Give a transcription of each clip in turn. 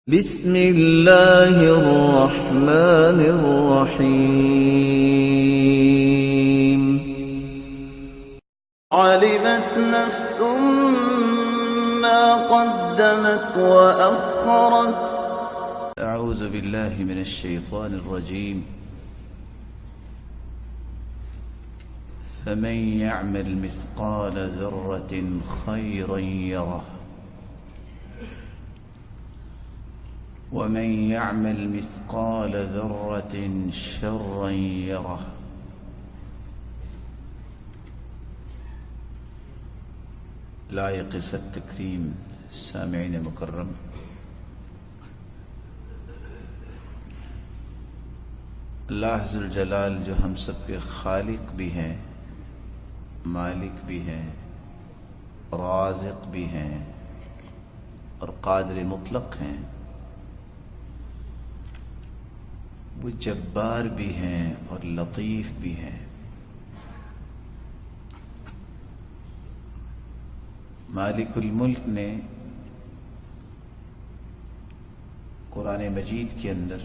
بسم اللہ الرحمن الرحیم علمت نفس ما قدمت وأخرت اعوذ باللہ من الشیطان الرجیم فمن يعمل مثقال ذرة خيرا يره ومن يعمل مثقال ذرة شرا يره لائق التکریم سامعین مکرم، اللہ ذو الجلال جو ہم سب کے خالق بھی ہیں، مالک بھی ہیں، رازق بھی ہیں اور قادر مطلق ہیں، وہ جبار بھی ہیں اور لطیف بھی ہیں۔ مالک الملک نے قرآن مجید کے اندر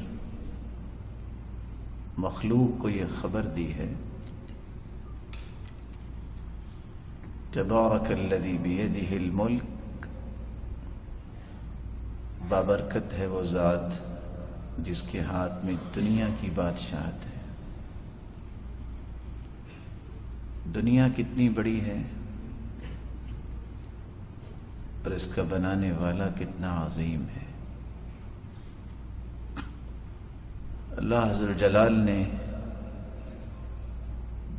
مخلوق کو یہ خبر دی ہے، تبارک الذی بیدہ الملک، بابرکت ہے وہ ذات جس کے ہاتھ میں دنیا کی بادشاہت ہے۔ دنیا کتنی بڑی ہے اور اس کا بنانے والا کتنا عظیم ہے۔ اللہ ذو الجلال نے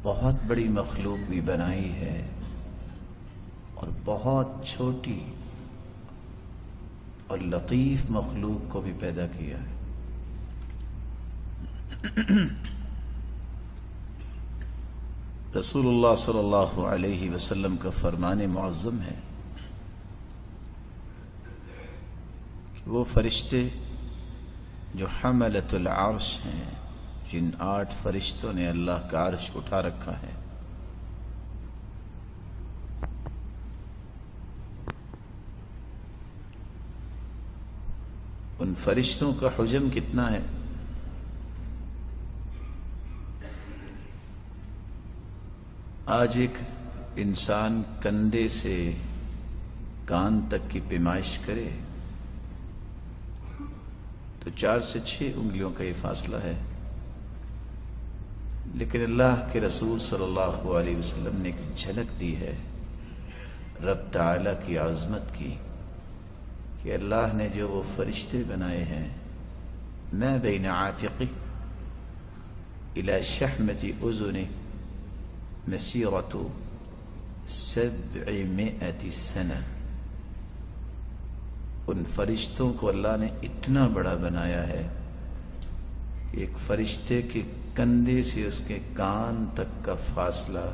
بہت بڑی مخلوق بھی بنائی ہے اور بہت چھوٹی اور لطیف مخلوق کو بھی پیدا کیا ہے۔ رسول اللہ صلی اللہ علیہ وسلم کا فرمان معظم ہے کہ وہ فرشتے جو حملۃ العرش ہیں، جن 8 فرشتوں نے اللہ کا عرش اٹھا رکھا ہے، ان فرشتوں کا حجم کتنا ہے؟ آج ایک انسان کندھے سے کان تک کی پیمائش کرے تو 4 سے 6 انگلیوں کا یہ فاصلہ ہے، لیکن اللہ کے رسول صلی اللہ علیہ وسلم نے ایک جھلک دی ہے رب تعالی کی عظمت کی، کہ اللہ نے جو وہ فرشتے بنائے ہیں، ما بین عاتقہ الی شحمۃ اذنہ مسیرۃ 700 سنہ، ان فرشتوں کو اللہ نے اتنا بڑا بنایا ہے کہ ایک فرشتے کے کندھے سے اس کے کان تک کا فاصلہ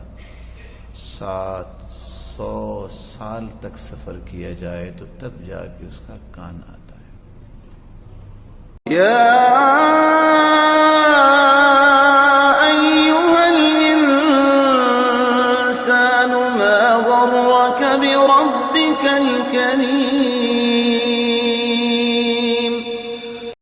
700 سال تک سفر کیا جائے تو تب جا کے اس کا کان آتا ہے۔ یا ایھا الانسان ما غرک بربک الکریم